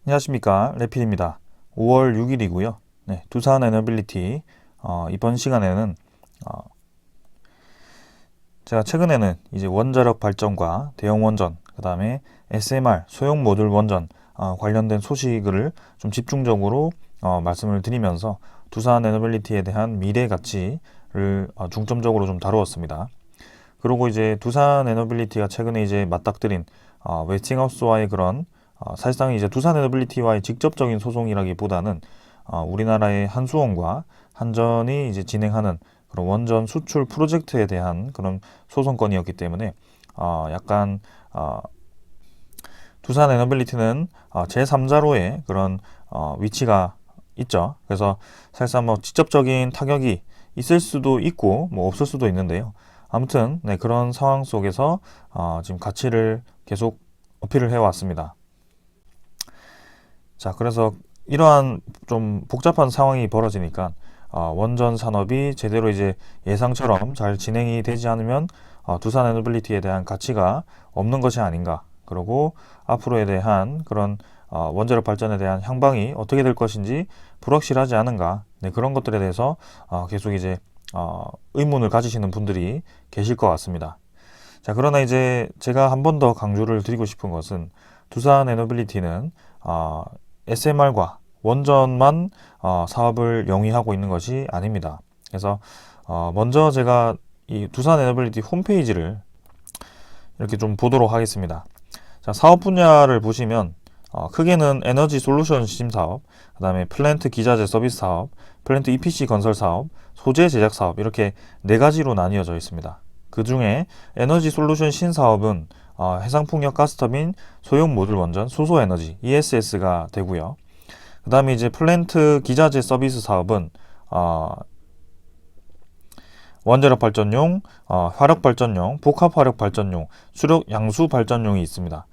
안녕하십니까, 레필입니다. 5월 6일이고요. 네, 두산 에너빌리티 이번 시간에는 제가 최근에는 이제 원자력 발전과 대형 원전, 그 다음에 SMR 소형 모듈 원전 관련된 소식을 좀 집중적으로 말씀을 드리면서 두산 에너빌리티에 대한 미래 가치를 중점적으로 좀 다루었습니다. 그리고 이제 두산 에너빌리티가 최근에 이제 맞닥뜨린 웨스팅하우스와의 그런 사실상 이제 두산 에너빌리티와의 직접적인 소송이라기보다는 우리나라의 한수원과 한전이 이제 진행하는 그런 원전 수출 프로젝트에 대한 그런 소송건이었기 때문에 약간 두산 에너빌리티는 제3자로의 그런 위치가 있죠. 그래서 사실상 뭐 직접적인 타격이 있을 수도 있고 뭐 없을 수도 있는데요. 아무튼 네, 그런 상황 속에서 지금 가치를 계속 어필을 해왔습니다. 자, 그래서 이러한 좀 복잡한 상황이 벌어지니까 원전 산업이 제대로 이제 예상처럼 잘 진행이 되지 않으면 두산 에너빌리티에 대한 가치가 없는 것이 아닌가. 그리고 앞으로에 대한 그런 원자력 발전에 대한 향방이 어떻게 될 것인지 불확실하지 않은가. 네, 그런 것들에 대해서 계속 이제 의문을 가지시는 분들이 계실 것 같습니다. 자, 그러나 이제 제가 한 번 더 강조를 드리고 싶은 것은 두산 에너빌리티는 SMR과 원전만 사업을 영위하고 있는 것이 아닙니다. 그래서 먼저 제가 이 두산 에너빌리티 홈페이지를 이렇게 좀 보도록 하겠습니다. 자, 사업 분야를 보시면 크게는 에너지 솔루션 시스템 사업, 그 다음에 플랜트 기자재 서비스 사업, 플랜트 EPC 건설 사업, 소재 제작 사업 이렇게 네 가지로 나뉘어져 있습니다. 그 중에 에너지 솔루션 신사업은 해상풍력 가스터빈 소형 모듈 원전 소소에너지 ESS가 되고요. 그 다음에 이제 플랜트 기자재 서비스 사업은 원자력 발전용, 화력 발전용, 복합 화력 발전용, 수력 양수 발전용이 있습니다.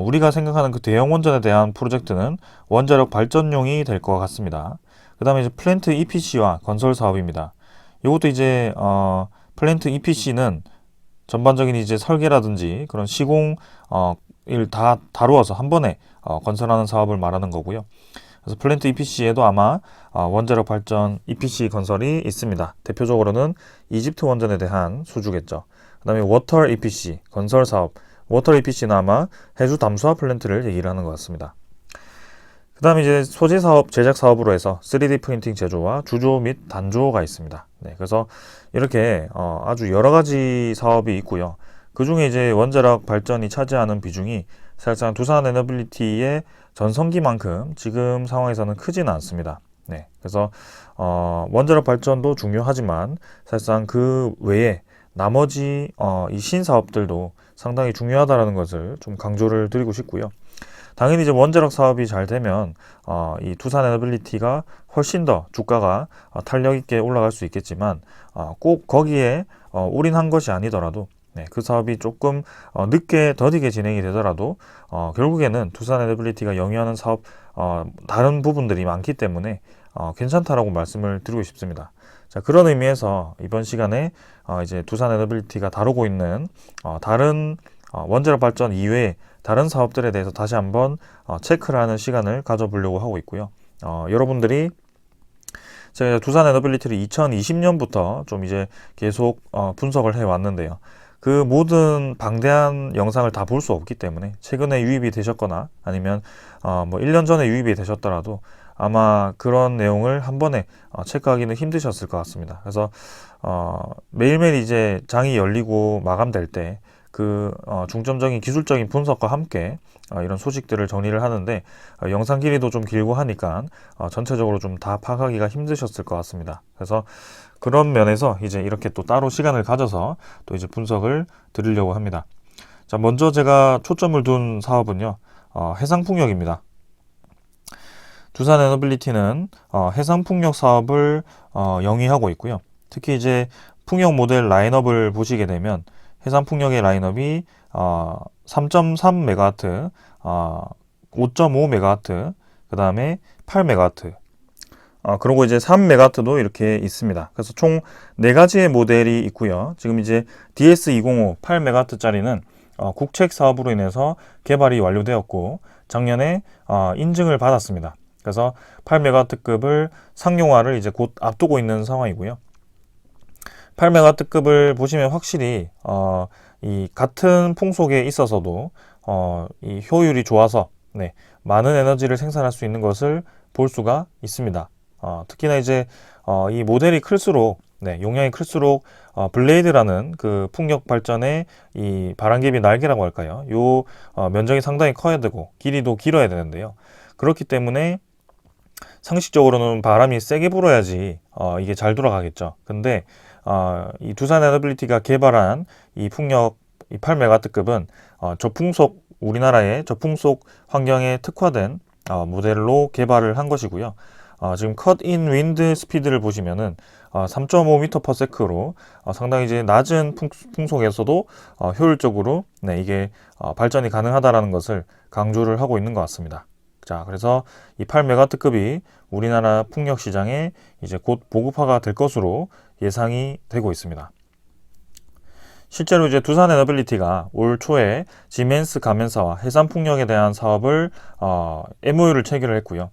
우리가 생각하는 그 대형 원전에 대한 프로젝트는 원자력 발전용이 될 것 같습니다. 그 다음에 이제 플랜트 EPC와 건설 사업입니다. 이것도 이제 플랜트 EPC는 전반적인 이제 설계라든지 그런 시공 일 다 다루어서 한 번에 건설하는 사업을 말하는 거고요. 그래서 플랜트 EPC에도 아마 원자력 발전 EPC 건설이 있습니다. 대표적으로는 이집트 원전에 대한 수주겠죠. 그 다음에 워터 EPC 건설 사업, 워터 EPC는 아마 해수 담수화 플랜트를 얘기를 하는 것 같습니다. 그 다음에 이제 소재 사업, 제작 사업으로 해서 3D 프린팅 제조와 주조 및 단조가 있습니다. 네, 그래서 이렇게 아주 여러 가지 사업이 있고요. 그 중에 이제 원자력 발전이 차지하는 비중이 사실상 두산 에너빌리티의 전성기만큼 지금 상황에서는 크지는 않습니다. 네, 그래서 원자력 발전도 중요하지만 사실상 그 외에 나머지 이 신사업들도 상당히 중요하다는 것을 좀 강조를 드리고 싶고요. 당연히 이제 원자력 사업이 잘 되면 이 두산 에너빌리티가 훨씬 더 주가가 탄력 있게 올라갈 수 있겠지만 꼭 거기에 올인한 것이 아니더라도 네, 그 사업이 조금 늦게 더디게 진행이 되더라도 결국에는 두산 에너빌리티가 영위하는 사업 다른 부분들이 많기 때문에 괜찮다라고 말씀을 드리고 싶습니다. 자, 그런 의미에서 이번 시간에 이제 두산 에너빌리티가 다루고 있는 다른 원자력 발전 이외에 다른 사업들에 대해서 다시 한번 체크를 하는 시간을 가져보려고 하고 있고요. 여러분들이 제가 두산 에너빌리티를 2020년부터 좀 이제 계속 분석을 해 왔는데요. 그 모든 방대한 영상을 다 볼 수 없기 때문에 최근에 유입이 되셨거나 아니면 뭐 1년 전에 유입이 되셨더라도 아마 그런 내용을 한 번에 체크하기는 힘드셨을 것 같습니다. 그래서 매일매일 이제 장이 열리고 마감될 때 그 중점적인 기술적인 분석과 함께 이런 소식들을 정리를 하는데 영상 길이도 좀 길고 하니까 전체적으로 좀 다 파악하기가 힘드셨을 것 같습니다. 그래서 그런 면에서 이제 이렇게 또 따로 시간을 가져서 또 이제 분석을 드리려고 합니다. 자, 먼저 제가 초점을 둔 사업은요, 해상풍력입니다. 두산 에너빌리티는 해상풍력 사업을 영위하고 있고요. 특히 이제 풍력 모델 라인업을 보시게 되면 해상풍력의 라인업이 3.3MW, 5.5MW, 그 다음에 8MW, 그리고 이제 3MW도 이렇게 있습니다. 그래서 총 4가지의 모델이 있고요. 지금 이제 DS205 8MW짜리는 국책 사업으로 인해서 개발이 완료되었고, 작년에 인증을 받았습니다. 그래서 8메가와트급을 상용화를 이제 곧 앞두고 있는 상황이고요. 8메가와트급을 보시면 확실히 이 같은 풍속에 있어서도 이 효율이 좋아서 많은 에너지를 생산할 수 있는 것을 볼 수가 있습니다. 특히나 이제 이 모델이 클수록 용량이 클수록 블레이드라는 그 풍력 발전의 이 바람개비 날개라고 할까요? 요 면적이 상당히 커야 되고 길이도 길어야 되는데요. 그렇기 때문에 상식적으로는 바람이 세게 불어야지 이게 잘 돌아가겠죠. 근데 이 두산 에너빌리티가 개발한 이 풍력 이 8메가와트급은 저풍속 우리나라의 저풍속 환경에 특화된 모델로 개발을 한 것이고요. 지금 컷인 윈드 스피드를 보시면은 3.5m/s로 상당히 이제 낮은 풍속에서도 효율적으로 이게 발전이 가능하다라는 것을 강조를 하고 있는 것 같습니다. 자, 그래서 이 8메가와트급이 우리나라 풍력 시장에 이제 곧 보급화가 될 것으로 예상이 되고 있습니다. 실제로 이제 두산 에너빌리티가 올 초에 지멘스 가맹사와 해상풍력에 대한 사업을 MOU를 체결을 했고요.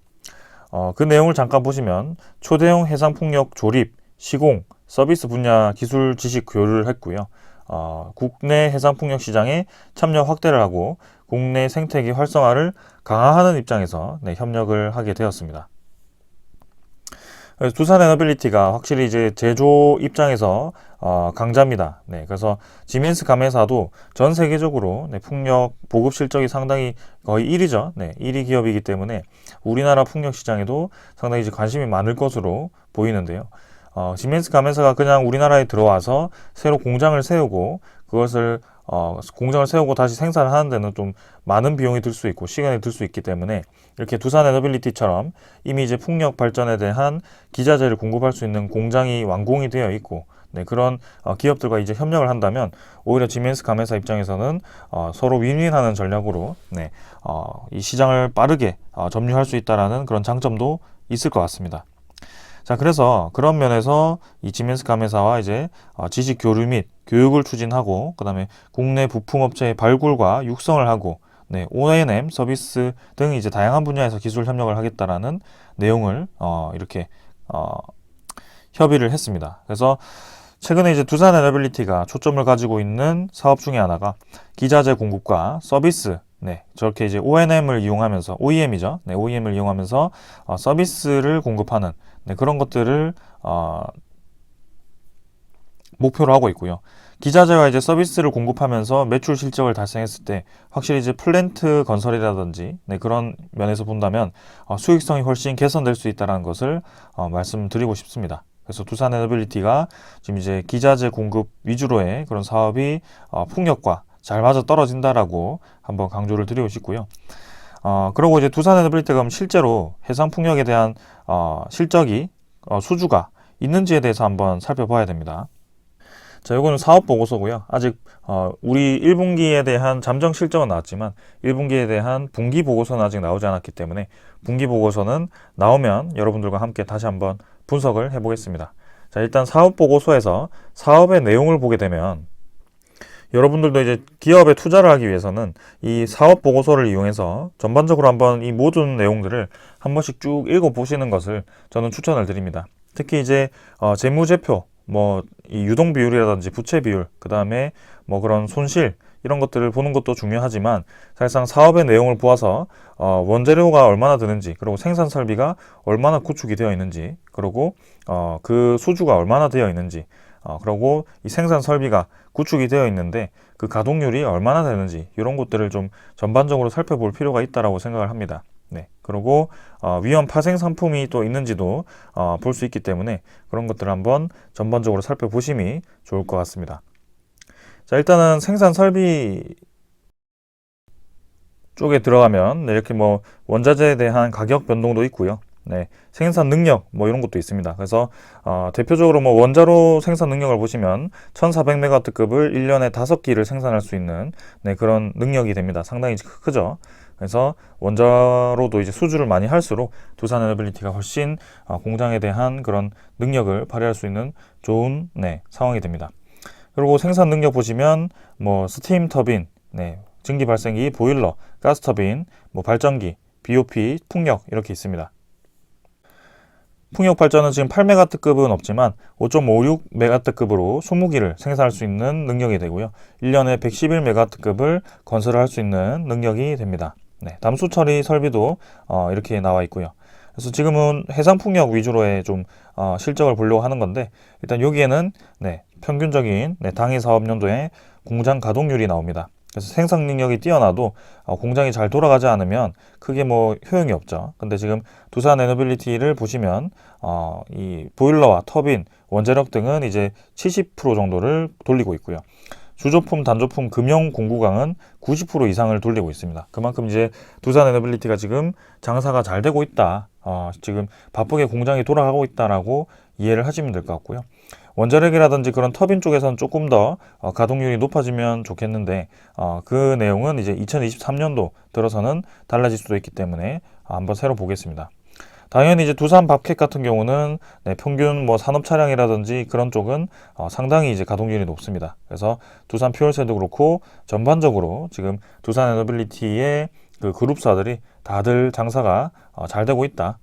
그 내용을 잠깐 보시면 초대형 해상풍력 조립, 시공, 서비스 분야 기술 지식 교류를 했고요. 국내 해상풍력 시장에 참여 확대를 하고 국내 생태계 활성화를 강화하는 입장에서 협력을 하게 되었습니다. 그래서 두산 에너빌리티가 확실히 이제 제조 입장에서 강자입니다. 그래서 지멘스 가맹사도 전 세계적으로 풍력 보급 실적이 상당히 거의 1위죠. 1위 기업이기 때문에 우리나라 풍력 시장에도 상당히 이제 관심이 많을 것으로 보이는데요. 지멘스 가맹사가 그냥 우리나라에 들어와서 새로 공장을 세우고 그것을 공장을 세우고 다시 생산을 하는 데는 좀 많은 비용이 들 수 있고 시간이 들 수 있기 때문에 이렇게 두산 에너빌리티처럼 이미 이제 풍력 발전에 대한 기자재를 공급할 수 있는 공장이 완공이 되어 있고 그런 기업들과 이제 협력을 한다면 오히려 지멘스 가맹사 입장에서는 서로 윈윈하는 전략으로 이 시장을 빠르게 점유할 수 있다라는 그런 장점도 있을 것 같습니다. 자, 그래서 그런 면에서 이 지멘스 가맹사와 이제 지식 교류 및 교육을 추진하고 그다음에 국내 부품업체의 발굴과 육성을 하고 O&M 서비스 등 이제 다양한 분야에서 기술 협력을 하겠다라는 내용을 이렇게 협의를 했습니다. 그래서 최근에 이제 두산 에너빌리티가 초점을 가지고 있는 사업 중에 하나가 기자재 공급과 서비스 저렇게 이제 O&M을 이용하면서 OEM이죠. OEM을 이용하면서 서비스를 공급하는 그런 것들을 목표로 하고 있고요. 기자재와 이제 서비스를 공급하면서 매출 실적을 달성했을 때 확실히 이제 플랜트 건설이라든지 그런 면에서 본다면 수익성이 훨씬 개선될 수 있다는 것을 말씀드리고 싶습니다. 그래서 두산 에너빌리티가 지금 이제 기자재 공급 위주로의 그런 사업이 풍력과 잘 맞아 떨어진다라고 한번 강조를 드리고 싶고요. 그리고 이제 두산 에너빌리티가 실제로 해상 풍력에 대한 실적이 수주가 있는지에 대해서 한번 살펴봐야 됩니다. 자, 요거는 사업 보고서고요. 아직 우리 1분기에 대한 잠정 실적은 나왔지만 1분기에 대한 분기 보고서는 아직 나오지 않았기 때문에 분기 보고서는 나오면 여러분들과 함께 다시 한번 분석을 해보겠습니다. 자, 일단 사업 보고서에서 사업의 내용을 보게 되면 여러분들도 이제 기업에 투자를 하기 위해서는 이 사업 보고서를 이용해서 전반적으로 한번 이 모든 내용들을 한 번씩 쭉 읽어보시는 것을 저는 추천을 드립니다. 특히 이제 재무제표, 이 유동 비율이라든지 부채 비율, 그 다음에 그런 손실 이런 것들을 보는 것도 중요하지만 사실상 사업의 내용을 보아서 원재료가 얼마나 드는지, 그리고 생산 설비가 얼마나 구축이 되어 있는지, 그리고 그 수주가 얼마나 되어 있는지, 그리고 이 생산 설비가 구축이 되어 있는데 그 가동률이 얼마나 되는지 이런 것들을 좀 전반적으로 살펴볼 필요가 있다라고 생각을 합니다. 그리고 위험 파생 상품이 또 있는지도 볼 수 있기 때문에 그런 것들을 한번 전반적으로 살펴보심이 좋을 것 같습니다. 자, 일단은 생산 설비 쪽에 들어가면 이렇게 원자재에 대한 가격 변동도 있고요. 생산 능력 이런 것도 있습니다. 그래서 대표적으로 원자로 생산 능력을 보시면 1400메가와트급을 1년에 5기를 생산할 수 있는 그런 능력이 됩니다. 상당히 크죠. 그래서 원자로도 이제 수주를 많이 할수록 두산 에너빌리티가 훨씬 공장에 대한 그런 능력을 발휘할 수 있는 좋은 상황이 됩니다. 그리고 생산 능력 보시면 스팀 터빈, 증기 발생기, 보일러, 가스터빈, 뭐 발전기, BOP, 풍력 이렇게 있습니다. 풍력 발전은 지금 8메가와트급은 없지만 5.56메가와트급으로 20기를 생산할 수 있는 능력이 되고요. 1년에 111메가와트급을 건설할 수 있는 능력이 됩니다. 네, 담수 처리 설비도 이렇게 나와 있고요. 그래서 지금은 해상풍력 위주로의 좀 실적을 보려고 하는 건데, 일단 여기에는 평균적인 당해 사업 연도의 공장 가동률이 나옵니다. 그래서 생산 능력이 뛰어나도 공장이 잘 돌아가지 않으면 크게 뭐 효용이 없죠. 근데 지금 두산 에너빌리티를 보시면 이 보일러와 터빈, 원자력 등은 이제 70% 정도를 돌리고 있고요. 주조품, 단조품, 금형 공구강은 90% 이상을 돌리고 있습니다. 그만큼 이제 두산 에너빌리티가 지금 장사가 잘 되고 있다. 지금 바쁘게 공장이 돌아가고 있다라고 이해를 하시면 될 것 같고요. 원자력이라든지 그런 터빈 쪽에서는 조금 더 가동률이 높아지면 좋겠는데 그 내용은 이제 2023년도 들어서는 달라질 수도 있기 때문에 한번 새로 보겠습니다. 당연히 이제 두산 밥캣 같은 경우는 평균 뭐 산업 차량이라든지 그런 쪽은 상당히 이제 가동률이 높습니다. 그래서 두산 퓨얼셀도 그렇고 전반적으로 지금 두산 에너빌리티의 그 그룹사들이 다들 장사가 잘 되고 있다,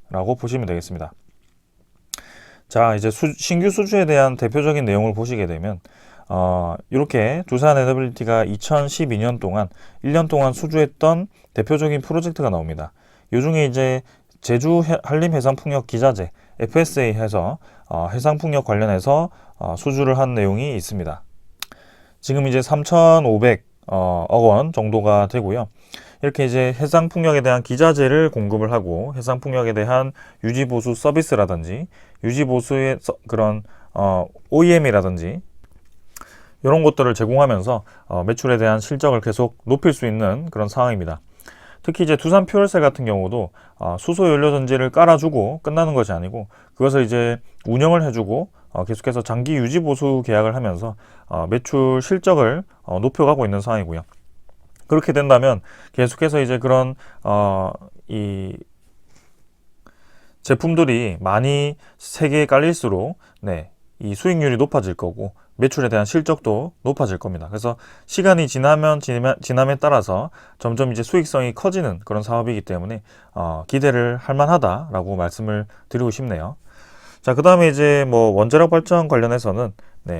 라고 보시면 되겠습니다. 자, 이제 신규 수주에 대한 대표적인 내용을 보시게 되면 이렇게 두산 에너빌리티가 2012년 동안 1년 동안 수주했던 대표적인 프로젝트가 나옵니다. 이 중에 이제 제주 한림해상풍력 기자재 FSA 해서 해상풍력 관련해서 수주를 한 내용이 있습니다. 지금 이제 3,500억 원 정도가 되고요. 이렇게 이제 해상풍력에 대한 기자재를 공급을 하고 해상풍력에 대한 유지보수 서비스라든지 유지보수의 그런 OEM이라든지 이런 것들을 제공하면서 매출에 대한 실적을 계속 높일 수 있는 그런 상황입니다. 특히 이제 두산 퓨얼셀 같은 경우도 수소 연료 전지를 깔아주고 끝나는 것이 아니고 그것을 이제 운영을 해주고 계속해서 장기 유지 보수 계약을 하면서 매출 실적을 높여가고 있는 상황이고요. 그렇게 된다면 계속해서 이제 그런 이 제품들이 많이 세계에 깔릴수록 이 수익률이 높아질 거고 매출에 대한 실적도 높아질 겁니다. 그래서 시간이 지남에 따라서 점점 이제 수익성이 커지는 그런 사업이기 때문에 기대를 할 만하다라고 말씀을 드리고 싶네요. 자, 그 다음에 이제 뭐 원자력 발전 관련해서는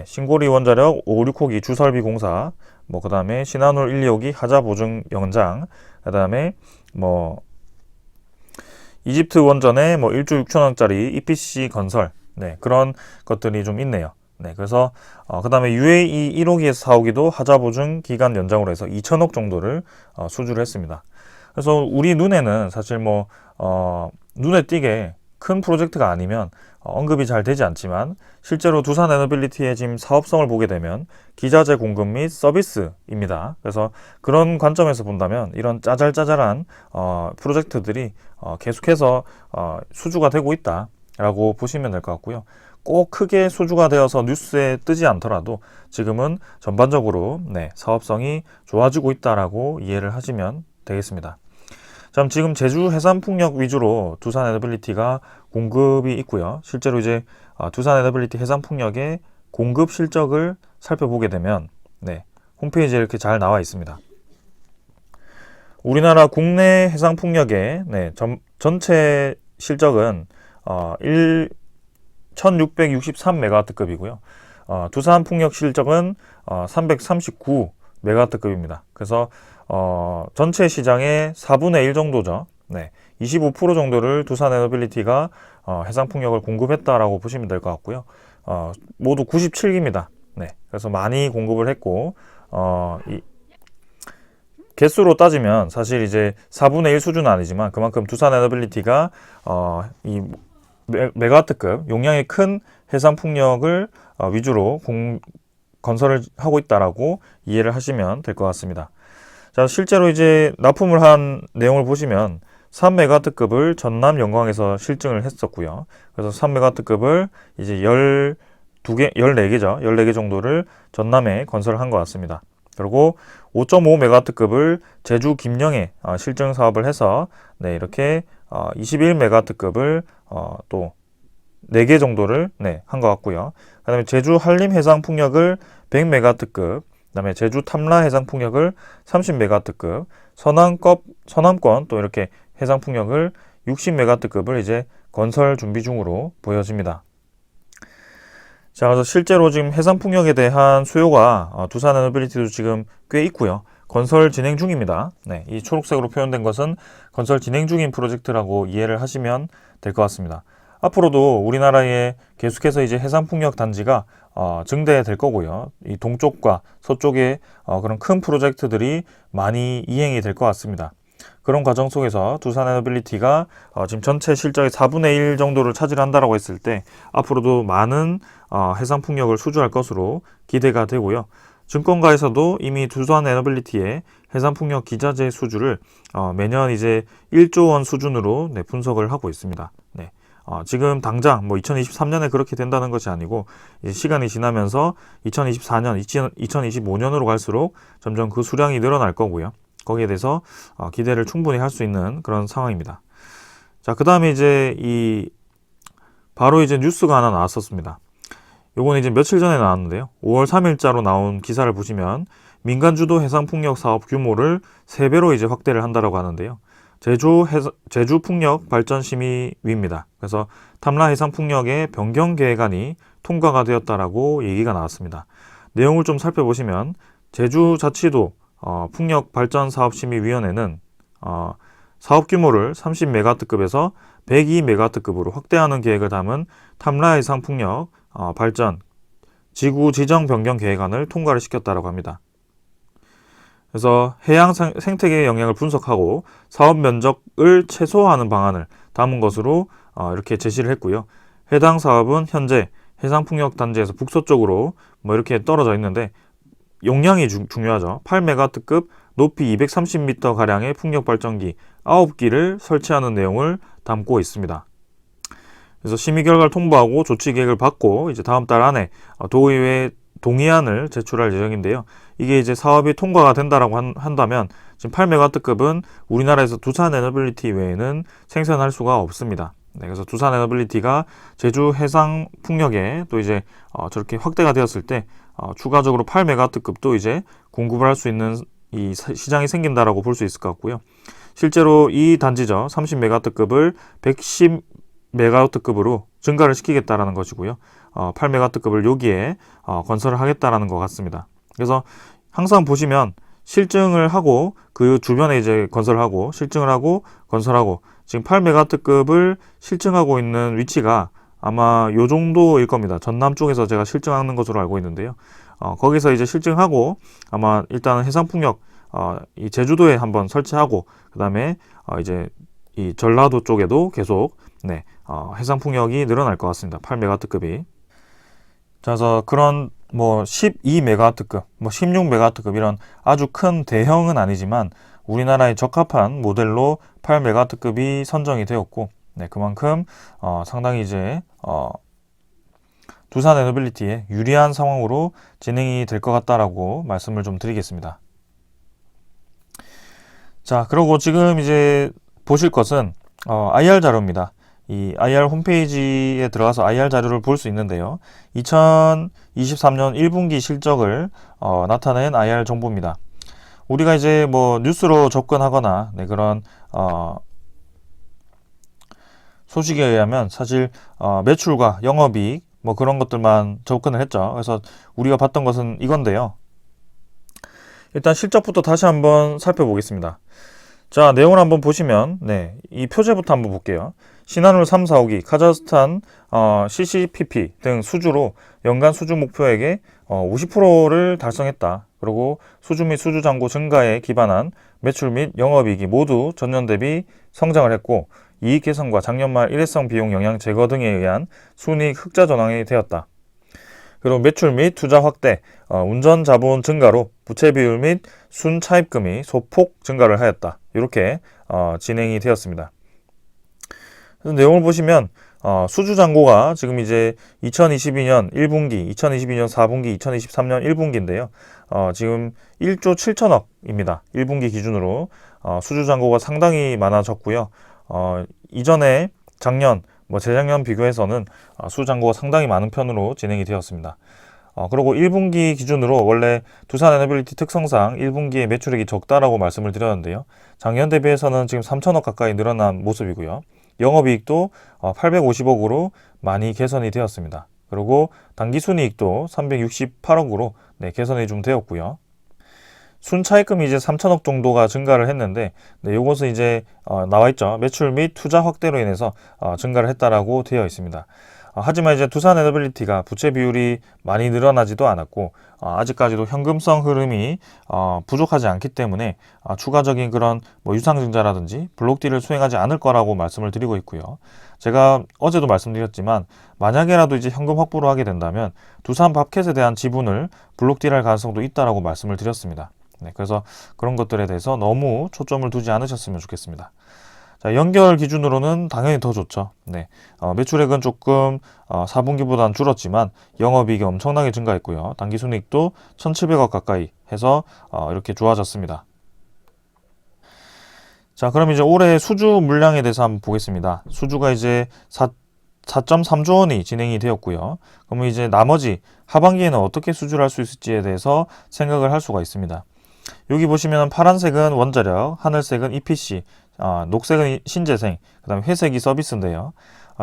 신고리 원자력 556호기 주설비 공사, 뭐 그 다음에 신한울 1, 2호기 하자 보증 연장, 그 다음에 뭐 이집트 원전의 뭐 1조 6천억짜리 EPC 건설, 그런 것들이 좀 있네요. 그래서 그 다음에 UAE 1호기에서 4호기도 하자 보증 기간 연장으로 해서 2천억 정도를 수주를 했습니다. 그래서 우리 눈에는 사실 뭐 눈에 띄게 큰 프로젝트가 아니면 언급이 잘 되지 않지만 실제로 두산 에너빌리티의 지금 사업성을 보게 되면 기자재 공급 및 서비스입니다. 그래서 그런 관점에서 본다면 이런 짜잘짜잘한 프로젝트들이 계속해서 수주가 되고 있다라고 보시면 될 것 같고요. 꼭 크게 수주가 되어서 뉴스에 뜨지 않더라도 지금은 전반적으로 사업성이 좋아지고 있다라고 이해를 하시면 되겠습니다. 자, 지금 제주 해상풍력 위주로 두산 에너빌리티가 공급이 있고요. 실제로 이제 두산 에너빌리티 해상풍력의 공급 실적을 살펴보게 되면 홈페이지에 이렇게 잘 나와 있습니다. 우리나라 국내 해상풍력의 전체 실적은 1663메가와트급이고요. 두산 풍력 실적은 339메가와트급입니다. 그래서 전체 시장의 4분의 1 정도죠. 25% 정도를 두산 에너빌리티가 해상풍력을 공급했다라고 보시면 될 것 같고요. 모두 97기입니다. 그래서 많이 공급을 했고 이 개수로 따지면 사실 이제 4분의 1 수준은 아니지만 그만큼 두산 에너빌리티가 이 메가와트급 용량이 큰 해상풍력을 위주로 건설을 하고 있다라고 이해를 하시면 될 것 같습니다. 자, 실제로 이제 납품을 한 내용을 보시면 3메가와트급을 전남 영광에서 실증을 했었고요. 그래서 3메가와트급을 이제 14개죠. 14개 정도를 전남에 건설한 것 같습니다. 그리고 5.5메가와트급을 제주 김영에 실증 사업을 해서 이렇게 21메가와트급을 또 4개 정도를 한 것 같고요. 그 다음에 제주 한림 해상풍력을 100메가와트급 그다음에 제주 탐라 해상풍력을 30메가와트급, 서남권 또 이렇게 해상풍력을 60메가와트급을 이제 건설 준비 중으로 보여집니다. 자, 그래서 실제로 지금 해상풍력에 대한 수요가 두산에너빌리티도 지금 꽤 있고요. 건설 진행 중입니다. 네, 이 초록색으로 표현된 것은 건설 진행 중인 프로젝트라고 이해를 하시면 될 것 같습니다. 앞으로도 우리나라에 계속해서 이제 해상풍력 단지가 증대될 거고요. 이 동쪽과 서쪽에 그런 큰 프로젝트들이 많이 이행이 될 것 같습니다. 그런 과정 속에서 두산에너빌리티가 지금 전체 실적의 4분의 1 정도를 차지한다라고 했을 때 앞으로도 많은 해상풍력을 수주할 것으로 기대가 되고요. 증권가에서도 이미 두산에너빌리티의 해상풍력 기자재 수주를 매년 이제 1조 원 수준으로 분석을 하고 있습니다. 네. 지금 당장 2023년에 그렇게 된다는 것이 아니고 이제 시간이 지나면서 2024년, 2025년으로 갈수록 점점 그 수량이 늘어날 거고요. 거기에 대해서 기대를 충분히 할 수 있는 그런 상황입니다. 자, 그 다음에 이제 바로 이제 뉴스가 하나 나왔었습니다. 요건 이제 며칠 전에 나왔는데요. 5월 3일자로 나온 기사를 보시면 민간 주도 해상풍력 사업 규모를 3배로 이제 확대를 한다라고 하는데요. 제주 풍력 발전 심의위입니다. 그래서 탐라 해상풍력의 변경 계획안이 통과가 되었다라고 얘기가 나왔습니다. 내용을 좀 살펴보시면 제주자치도 풍력발전사업심의위원회는 사업 규모를 30메가와트급에서 102메가와트급으로 확대하는 계획을 담은 탐라 해상풍력 발전 지구 지정 변경 계획안을 통과를 시켰다고 합니다. 그래서 해양 생태계의 영향을 분석하고 사업 면적을 최소화하는 방안을 담은 것으로 이렇게 제시를 했고요. 해당 사업은 현재 해상풍력 단지에서 북서쪽으로 이렇게 떨어져 있는데 용량이 중요하죠. 8메가와트급 높이 230m 가량의 풍력 발전기 9기를 설치하는 내용을 담고 있습니다. 그래서 심의 결과를 통보하고 조치 계획을 받고 이제 다음 달 안에 도의회에 동의안을 제출할 예정인데요. 이게 이제 사업이 통과가 된다라고 한다면 지금 8메가와트급은 우리나라에서 두산에너빌리티 외에는 생산할 수가 없습니다. 네, 그래서 두산에너빌리티가 제주 해상 풍력에 또 이제 저렇게 확대가 되었을 때 추가적으로 8메가와트급도 이제 공급을 할 수 있는 이 시장이 생긴다라고 볼 수 있을 것 같고요. 실제로 이 단지죠. 30메가와트급을 110메가와트급으로 증가를 시키겠다라는 것이고요. 8메가와트급을 여기에 건설을 하겠다라는 것 같습니다. 그래서 항상 보시면 실증을 하고 그 주변에 이제 건설하고 실증을 하고 건설하고 지금 8메가와트급을 실증하고 있는 위치가 아마 요 정도일 겁니다. 전남 쪽에서 제가 실증하는 것으로 알고 있는데요. 거기서 이제 실증하고 아마 일단은 해상풍력 이 제주도에 한번 설치하고 그 다음에 이제 이 전라도 쪽에도 계속 해상풍력이 늘어날 것 같습니다. 8메가와트급이. 자, 그래서 그런 12메가와트급, 16메가와트급 이런 아주 큰 대형은 아니지만 우리나라에 적합한 모델로 8메가와트급이 선정이 되었고, 그만큼 상당히 이제 두산에너빌리티에 유리한 상황으로 진행이 될 것 같다라고 말씀을 좀 드리겠습니다. 자, 그리고 지금 이제 보실 것은 IR 자료입니다. 이 IR 홈페이지에 들어가서 IR 자료를 볼 수 있는데요. 2023년 1분기 실적을 나타낸 IR 정보입니다. 우리가 이제 뉴스로 접근하거나 그런 소식에 의하면 사실 매출과 영업이익 그런 것들만 접근을 했죠. 그래서 우리가 봤던 것은 이건데요. 일단 실적부터 다시 한번 살펴보겠습니다. 자, 내용을 한번 보시면 이 표제부터 한번 볼게요. 신한울 3, 4, 5기, 카자흐스탄, CCPP 등 수주로 연간 수주 목표액의 50%를 달성했다. 그리고 수주 및 수주 잔고 증가에 기반한 매출 및 영업이익이 모두 전년 대비 성장을 했고 이익 개선과 작년 말 일회성 비용 영향 제거 등에 의한 순이익 흑자 전환이 되었다. 그리고 매출 및 투자 확대, 운전 자본 증가로 부채 비율 및 순 차입금이 소폭 증가를 하였다. 이렇게 진행이 되었습니다. 그래서 내용을 보시면 수주 잔고가 지금 이제 2022년 1분기, 2022년 4분기, 2023년 1분기인데요. 지금 1조 7천억입니다. 1분기 기준으로 수주 잔고가 상당히 많아졌고요. 이전에 작년, 재작년 비교해서는 수주 잔고가 상당히 많은 편으로 진행이 되었습니다. 그리고 1분기 기준으로 원래 두산 에너빌리티 특성상 1분기에 매출액이 적다라고 말씀을 드렸는데요. 작년 대비해서는 지금 3천억 가까이 늘어난 모습이고요. 영업이익도 850억으로 많이 개선이 되었습니다. 그리고 당기순이익도 368억으로 개선이 좀 되었고요. 순차입금이 이제 3천억 정도가 증가를 했는데, 이것은 이제 나와 있죠. 매출 및 투자 확대로 인해서 증가를 했다라고 되어 있습니다. 하지만 이제 두산 에너빌리티가 부채 비율이 많이 늘어나지도 않았고, 아직까지도 현금성 흐름이 부족하지 않기 때문에 추가적인 그런 뭐 유상증자라든지 블록딜을 수행하지 않을 거라고 말씀을 드리고 있고요. 제가 어제도 말씀드렸지만 만약에라도 이제 현금 확보를 하게 된다면 두산 밥켓에 대한 지분을 블록딜할 가능성도 있다라고 말씀을 드렸습니다. 그래서 그런 것들에 대해서 너무 초점을 두지 않으셨으면 좋겠습니다. 자, 연결 기준으로는 당연히 더 좋죠. 매출액은 조금 4분기보다는 줄었지만 영업이익이 엄청나게 증가했고요. 당기순이익도 1,700억 가까이 해서 이렇게 좋아졌습니다. 자, 그럼 이제 올해 수주 물량에 대해서 한번 보겠습니다. 수주가 이제 4.3조 원이 진행이 되었고요. 그러면 이제 나머지 하반기에는 어떻게 수주를 할 수 있을지에 대해서 생각을 할 수가 있습니다. 여기 보시면 파란색은 원자력, 하늘색은 EPC, 녹색은 신재생, 그 다음에 회색이 서비스인데요.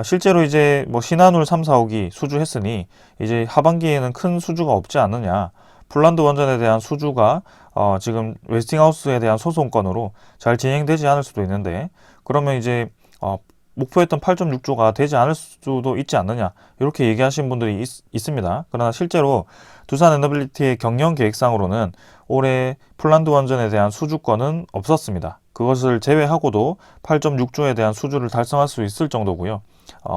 실제로 이제 뭐 신한울 3, 4호기 수주했으니 이제 하반기에는 큰 수주가 없지 않느냐. 폴란드 원전에 대한 수주가 지금 웨스팅하우스에 대한 소송건으로 잘 진행되지 않을 수도 있는데, 그러면 이제 목표했던 8.6조가 되지 않을 수도 있지 않느냐, 이렇게 얘기하시는 분들이 있습니다. 그러나 실제로 두산 에너빌리티의 경영 계획상으로는 올해 폴란드 원전에 대한 수주권은 없었습니다. 그것을 제외하고도 8.6조에 대한 수주를 달성할 수 있을 정도고요.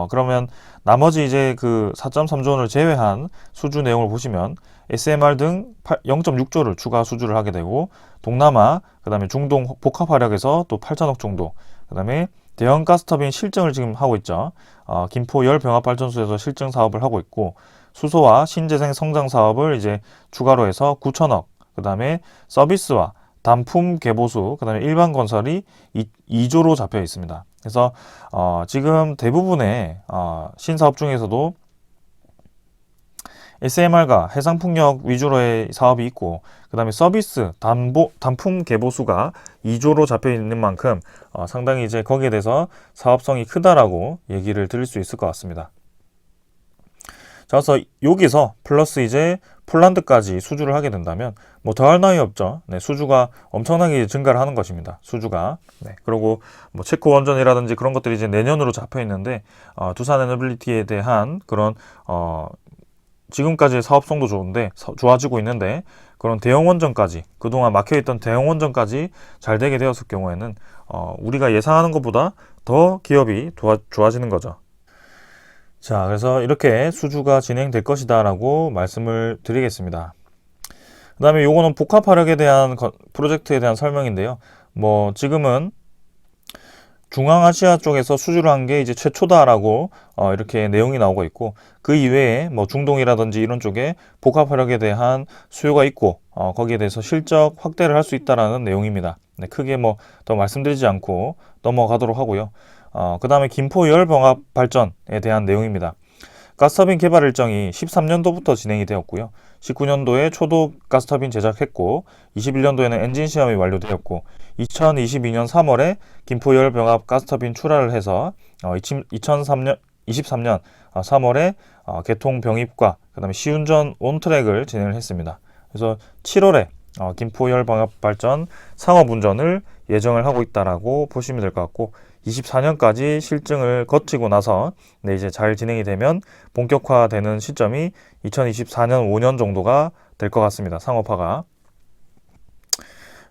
그러면 나머지 이제 그 4.3조 원을 제외한 수주 내용을 보시면 SMR 등 0.6조를 추가 수주를 하게 되고, 동남아, 그 다음에 중동 복합 화력에서 또 8천억 정도, 그 다음에 대형 가스터빈 실증을 지금 하고 있죠. 김포 열병합발전소에서 실증 사업을 하고 있고, 수소와 신재생 성장 사업을 이제 추가로 해서 9천억, 그 다음에 서비스와 단품 개보수, 그 다음에 일반 건설이 2조로 잡혀 있습니다. 그래서 지금 대부분의 신사업 중에서도 SMR과 해상풍력 위주로의 사업이 있고, 그 다음에 서비스, 단품 개보수가 2조로 잡혀 있는 만큼 상당히 이제 거기에 대해서 사업성이 크다라고 얘기를 드릴 수 있을 것 같습니다. 자, 그래서 여기서 플러스 이제 폴란드까지 수주를 하게 된다면 뭐 더할 나위 없죠. 수주가 엄청나게 증가를 하는 것입니다. 수주가. 그리고 뭐 체코 원전이라든지 그런 것들이 이제 내년으로 잡혀 있는데, 두산 에너빌리티에 대한 그런 지금까지의 사업성도 좋은데 좋아지고 있는데, 그런 대형 원전까지, 그동안 막혀있던 대형 원전까지 잘 되게 되었을 경우에는 우리가 예상하는 것보다 더 기업이 좋아지는 거죠. 자, 그래서 이렇게 수주가 진행될 것이다 라고 말씀을 드리겠습니다. 그 다음에 요거는 복합화력에 대한 프로젝트에 대한 설명인데요. 뭐 지금은 중앙아시아 쪽에서 수주를 한 게 이제 최초다라고 이렇게 내용이 나오고 있고, 그 이외에 뭐 중동이라든지 이런 쪽에 복합화력에 대한 수요가 있고 거기에 대해서 실적 확대를 할 수 있다라는 내용입니다. 크게 뭐 더 말씀드리지 않고 넘어가도록 하고요. 그 다음에 김포 열병합 발전에 대한 내용입니다. 가스터빈 개발 일정이 13년도부터 진행이 되었고요. 19년도에 초도 가스터빈 제작했고, 21년도에는 엔진 시험이 완료되었고, 2022년 3월에 김포 열병합 가스터빈 출하를 해서 23년 3월에 개통 병입과 그 다음에 시운전 온트랙을 진행을 했습니다. 그래서 7월에 김포 열병합 발전 상업 운전을 예정을 하고 있다라고 보시면 될 것 같고, 24년까지 실증을 거치고 나서 이제 잘 진행이 되면 본격화되는 시점이 2024년 5년 정도가 될 것 같습니다. 상업화가.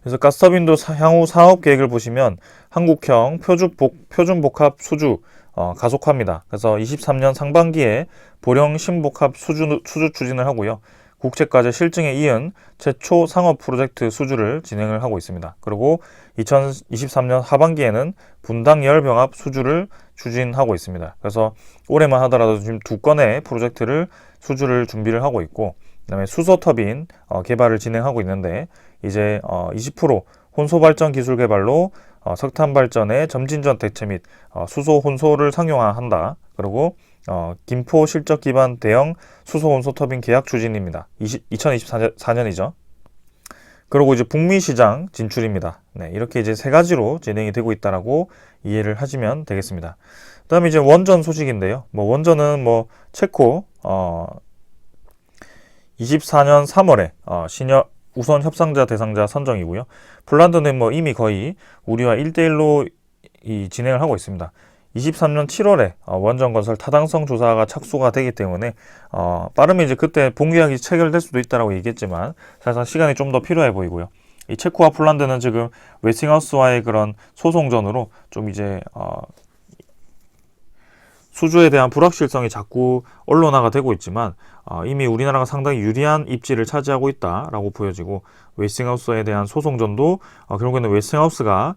그래서 가스터빈도 향후 사업 계획을 보시면 한국형 표준 복합 수주 가속화입니다. 그래서 23년 상반기에 보령 신복합 수주 추진을 하고요. 국제과제 실증에 이은 최초 상업 프로젝트 수주를 진행을 하고 있습니다. 그리고 2023년 하반기에는 분당 열병합 수주를 추진하고 있습니다. 그래서 올해만 하더라도 지금 2건의 프로젝트를 수주를 준비를 하고 있고, 그다음에 수소 터빈 개발을 진행하고 있는데 이제 20% 혼소 발전 기술 개발로 석탄 발전의 점진전 대체 및 수소 혼소를 상용화한다. 그리고 김포 실적 기반 대형 수소 혼소 터빈 계약 추진입니다. 2024년이죠. 그리고 이제 북미 시장 진출입니다. 네, 이렇게 이제 세 가지로 진행이 되고 있다라고 이해를 하시면 되겠습니다. 그다음에 이제 원전 소식인데요. 원전은 체코 24년 3월에 신협 우선 협상자 대상자 선정이고요. 폴란드는 이미 거의 우리와 1대1로 진행을 하고 있습니다. 23년 7월에 원전 건설 타당성 조사가 착수가 되기 때문에 빠르면 이제 그때 본계약이 체결될 수도 있다라고 얘기했지만 사실상 시간이 좀 더 필요해 보이고요. 이 체코와 폴란드는 지금 웨스팅하우스와의 그런 소송전으로 좀 이제 수주에 대한 불확실성이 자꾸 언론화가 되고 있지만 이미 우리나라가 상당히 유리한 입지를 차지하고 있다라고 보여지고, 웨스팅하우스에 대한 소송전도 결국에는 웨스팅하우스가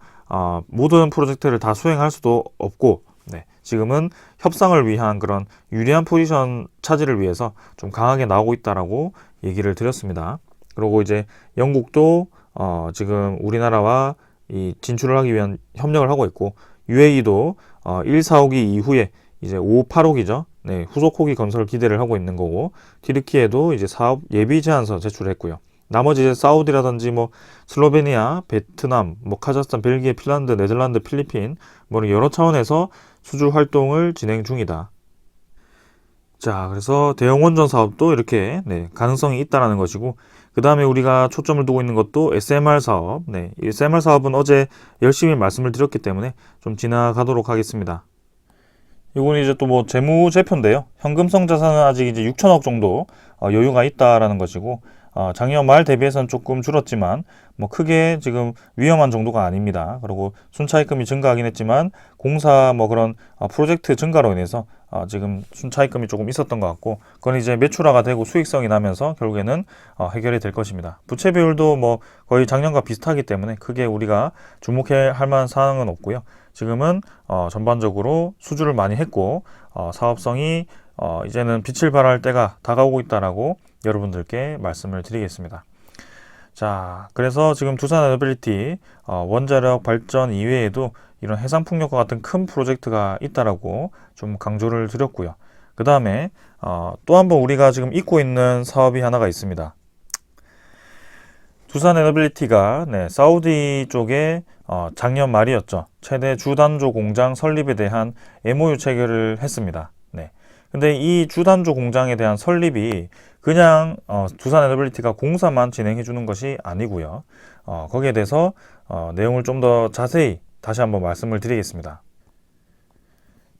모든 프로젝트를 다 수행할 수도 없고, 네, 지금은 협상을 위한 그런 유리한 포지션 차지를 위해서 좀 강하게 나오고 있다라고 얘기를 드렸습니다. 그리고 이제 영국도 지금 우리나라와 이 진출을 하기 위한 협력을 하고 있고, UAE도 1, 4호기 이후에 이제 5, 8호기죠. 네, 후속 호기 건설을 기대를 하고 있는 거고, 튀르키예도 이제 사업 예비 제안서 제출했고요. 나머지 이제 사우디라든지 슬로베니아, 베트남, 카자흐스탄, 벨기에, 핀란드, 네덜란드, 필리핀 여러 차원에서 수주 활동을 진행 중이다. 자, 그래서 대형 원전 사업도 이렇게 가능성이 있다라는 것이고, 그 다음에 우리가 초점을 두고 있는 것도 SMR 사업. 네, 이 SMR 사업은 어제 열심히 말씀을 드렸기 때문에 좀 지나가도록 하겠습니다. 이건 이제 또 재무제표인데요. 현금성 자산은 아직 이제 6천억 정도 여유가 있다라는 것이고, 작년 말 대비해서는 조금 줄었지만 크게 지금 위험한 정도가 아닙니다. 그리고 순차입금이 증가하긴 했지만 공사 그런 프로젝트 증가로 인해서 지금 순차입금이 조금 있었던 것 같고, 그건 이제 매출화가 되고 수익성이 나면서 결국에는 해결이 될 것입니다. 부채 비율도 거의 작년과 비슷하기 때문에 크게 우리가 주목해야 할 만한 사항은 없고요. 지금은 전반적으로 수주를 많이 했고 사업성이 이제는 빛을 발할 때가 다가오고 있다라고 여러분들께 말씀을 드리겠습니다. 자, 그래서 지금 두산 에너빌리티 원자력 발전 이외에도 이런 해상풍력과 같은 큰 프로젝트가 있다라고 좀 강조를 드렸고요. 그 다음에 또 한 번 우리가 지금 잊고 있는 사업이 하나가 있습니다. 두산 에너빌리티가 사우디 쪽에 작년 말이었죠. 최대 주단조 공장 설립에 대한 MOU 체결을 했습니다. 네. 근데 이 주단조 공장에 대한 설립이 그냥 두산 에너빌리티가 공사만 진행해 주는 것이 아니고요. 거기에 대해서 내용을 좀 더 자세히 다시 한번 말씀을 드리겠습니다.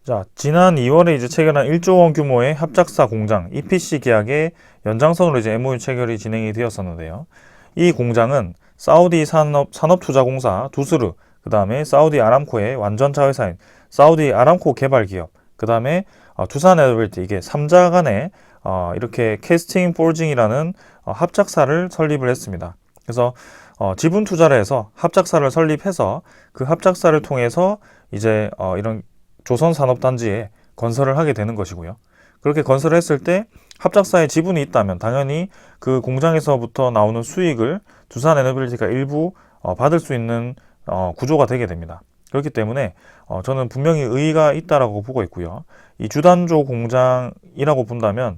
자, 지난 2월에 이제 체결한 1조 원 규모의 합작사 공장 EPC 계약의 연장선으로 이제 MOU 체결이 진행이 되었었는데요. 이 공장은 사우디 산업투자공사 두스르, 그 다음에 사우디 아람코의 완전차 회사인 사우디 아람코 개발기업, 그 다음에 두산 에너빌리티, 이게 3자 간에 이렇게 캐스팅 포징이라는 합작사를 설립을 했습니다. 그래서 지분 투자를 해서 합작사를 설립해서 그 합작사를 통해서 이제 이런 조선산업단지에 건설을 하게 되는 것이고요. 그렇게 건설을 했을 때 합작사에 지분이 있다면 당연히 그 공장에서부터 나오는 수익을 두산 에너빌리티가 일부 받을 수 있는 구조가 되게 됩니다. 그렇기 때문에 저는 분명히 의의가 있다라고 보고 있고요. 이 주단조 공장이라고 본다면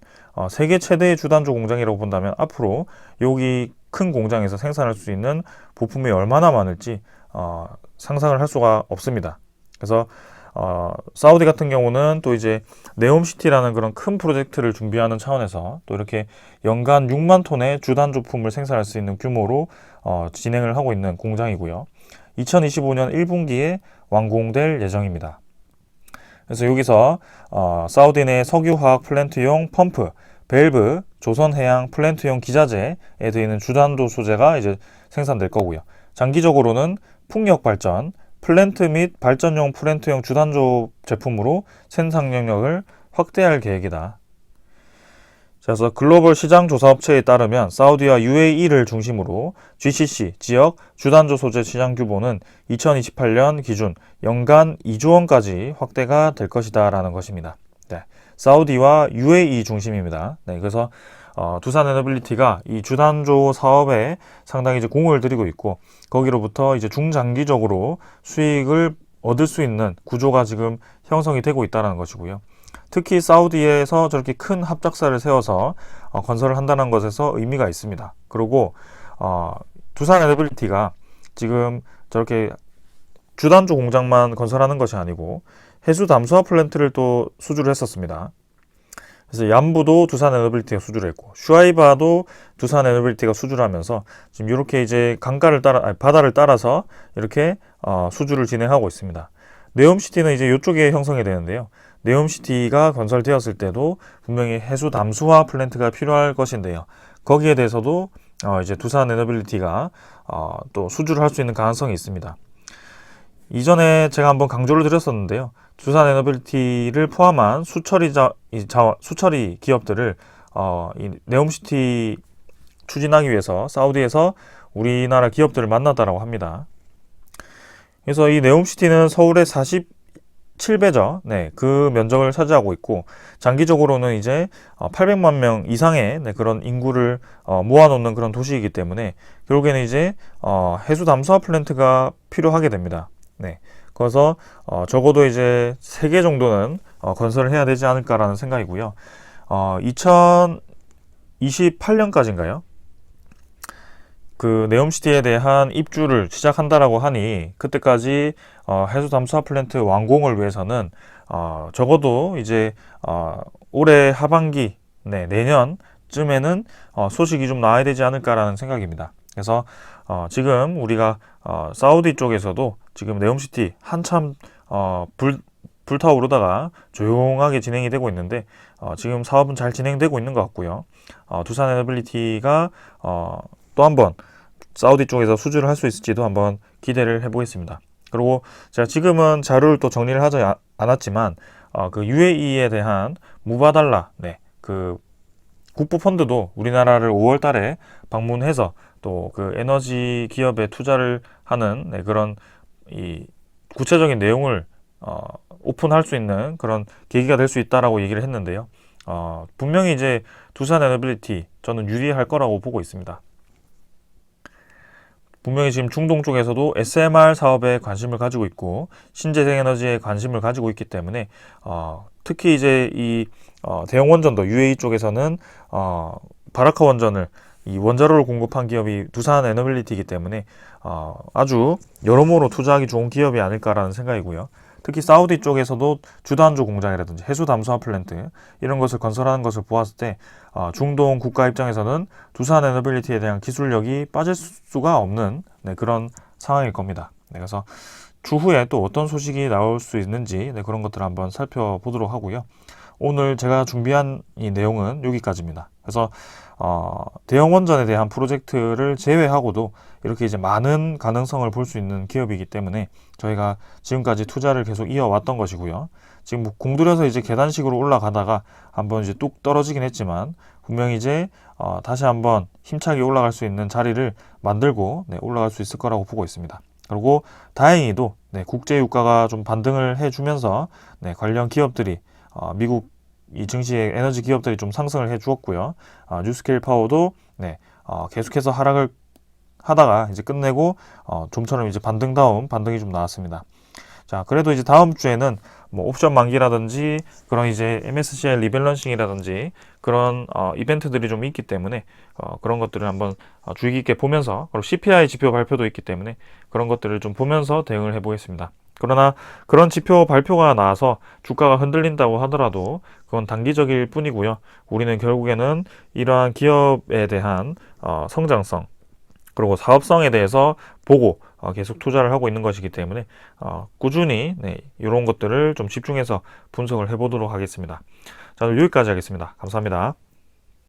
세계 최대의 주단조 공장이라고 본다면 앞으로 여기 큰 공장에서 생산할 수 있는 부품이 얼마나 많을지 상상을 할 수가 없습니다. 그래서 사우디 같은 경우는 또 이제 네옴시티라는 그런 큰 프로젝트를 준비하는 차원에서 또 이렇게 연간 6만 톤의 주단조품을 생산할 수 있는 규모로 진행을 하고 있는 공장이고요. 2025년 1분기에 완공될 예정입니다. 그래서 여기서 사우디 내 석유화학 플랜트용 펌프, 밸브, 조선해양 플랜트용 기자재에 들어있는 주단조 소재가 이제 생산될 거고요. 장기적으로는 풍력 발전, 플랜트 및 발전용 플랜트용 주단조 제품으로 생산 영역을 확대할 계획이다. 그래서 글로벌 시장 조사 업체에 따르면 사우디와 UAE를 중심으로 GCC 지역 주단조 소재 시장 규모는 2028년 기준 연간 2조 원까지 확대가 될 것이다 라는 것입니다. 네, 사우디와 UAE 중심입니다. 네, 그래서 두산에너빌리티가 이 주단조 사업에 상당히 이제 공을 들이고 있고, 거기로부터 이제 중장기적으로 수익을 얻을 수 있는 구조가 지금 형성이 되고 있다는 것이고요. 특히 사우디에서 저렇게 큰 합작사를 세워서 건설을 한다는 것에서 의미가 있습니다. 그리고 두산에너빌리티가 지금 저렇게 주단조 공장만 건설하는 것이 아니고 해수 담수화 플랜트를 또 수주를 했었습니다. 그래서 얀부도 두산에너빌리티가 수주를 했고, 슈아이바도 두산에너빌리티가 수주를 하면서 지금 이렇게 이제 바다를 따라서 이렇게 수주를 진행하고 있습니다. 네옴시티는 이제 이쪽에 형성이 되는데요. 네옴시티가 건설되었을 때도 분명히 해수 담수화 플랜트가 필요할 것인데요. 거기에 대해서도 이제 두산에너빌리티가 또 수주를 할 수 있는 가능성이 있습니다. 이전에 제가 한번 강조를 드렸었는데요. 두산에너빌리티를 포함한 수처리 기업들을 이 네옴시티 추진하기 위해서 사우디에서 우리나라 기업들을 만나다라고 합니다. 그래서 이 네옴시티는 서울의 47배죠. 네, 그 면적을 차지하고 있고, 장기적으로는 이제 800만 명 이상의 그런 인구를 모아놓는 그런 도시이기 때문에 결국에는 이제 해수 담수화 플랜트가 필요하게 됩니다. 네, 그래서 적어도 이제 3개 정도는 건설을 해야 되지 않을까라는 생각이고요. 2028년까지인가요? 그 네옴시티에 대한 입주를 시작한다라고 하니, 그때까지 해수 담수화 플랜트 완공을 위해서는 적어도 이제 올해 하반기, 내년쯤에는 소식이 좀 나와야 되지 않을까라는 생각입니다. 그래서 지금 우리가 사우디 쪽에서도 지금 네옴시티 한참 불타오르다가 조용하게 진행이 되고 있는데, 지금 사업은 잘 진행되고 있는 것 같고요. 두산에너빌리티가 또 한번 사우디 쪽에서 수주를 할 수 있을지도 한번 기대를 해보겠습니다. 그리고 제가 지금은 자료를 또 정리를 하지 않았지만, 그 UAE에 대한 무바달라, 그 국부 펀드도 우리나라를 5월 달에 방문해서 또 그 에너지 기업에 투자를 하는 그런 이 구체적인 내용을 오픈할 수 있는 그런 계기가 될 수 있다라고 얘기를 했는데요. 분명히 이제 두산에너빌리티 저는 유리할 거라고 보고 있습니다. 분명히 지금 중동 쪽에서도 SMR 사업에 관심을 가지고 있고 신재생에너지에 관심을 가지고 있기 때문에 특히 이제 이 대형 원전도 UAE 쪽에서는 바라카 원전을 이 원자로를 공급한 기업이 두산에너빌리티이기 때문에 아주 여러모로 투자하기 좋은 기업이 아닐까라는 생각이고요. 특히 사우디 쪽에서도 주단조 공장이라든지 해수 담수화 플랜트 이런 것을 건설하는 것을 보았을 때 중동 국가 입장에서는 두산에너빌리티에 대한 기술력이 빠질 수가 없는 그런 상황일 겁니다. 그래서 추후에 또 어떤 소식이 나올 수 있는지 그런 것들을 한번 살펴보도록 하고요. 오늘 제가 준비한 이 내용은 여기까지입니다. 그래서 대형 원전에 대한 프로젝트를 제외하고도 이렇게 이제 많은 가능성을 볼 수 있는 기업이기 때문에 저희가 지금까지 투자를 계속 이어왔던 것이고요. 지금 공들여서 이제 계단식으로 올라가다가 한번 이제 뚝 떨어지긴 했지만 분명히 이제 다시 한번 힘차게 올라갈 수 있는 자리를 만들고 올라갈 수 있을 거라고 보고 있습니다. 그리고 다행히도 국제 유가가 좀 반등을 해주면서 관련 기업들이 미국 이 증시의 에너지 기업들이 좀 상승을 해 주었고요. 뉴스케일 파워도 계속해서 하락을 하다가 이제 끝내고 좀처럼 이제 반등이 좀 나왔습니다. 자, 그래도 이제 다음 주에는 뭐 옵션 만기라든지 그런 이제 MSCI 리밸런싱이라든지 그런 이벤트들이 좀 있기 때문에 그런 것들을 한번 주의 깊게 보면서, 그리고 CPI 지표 발표도 있기 때문에 그런 것들을 좀 보면서 대응을 해보겠습니다. 그러나 그런 지표 발표가 나와서 주가가 흔들린다고 하더라도 그건 단기적일 뿐이고요. 우리는 결국에는 이러한 기업에 대한 성장성 그리고 사업성에 대해서 보고 계속 투자를 하고 있는 것이기 때문에 꾸준히 이런 것들을 좀 집중해서 분석을 해보도록 하겠습니다. 자, 여기까지 하겠습니다. 감사합니다.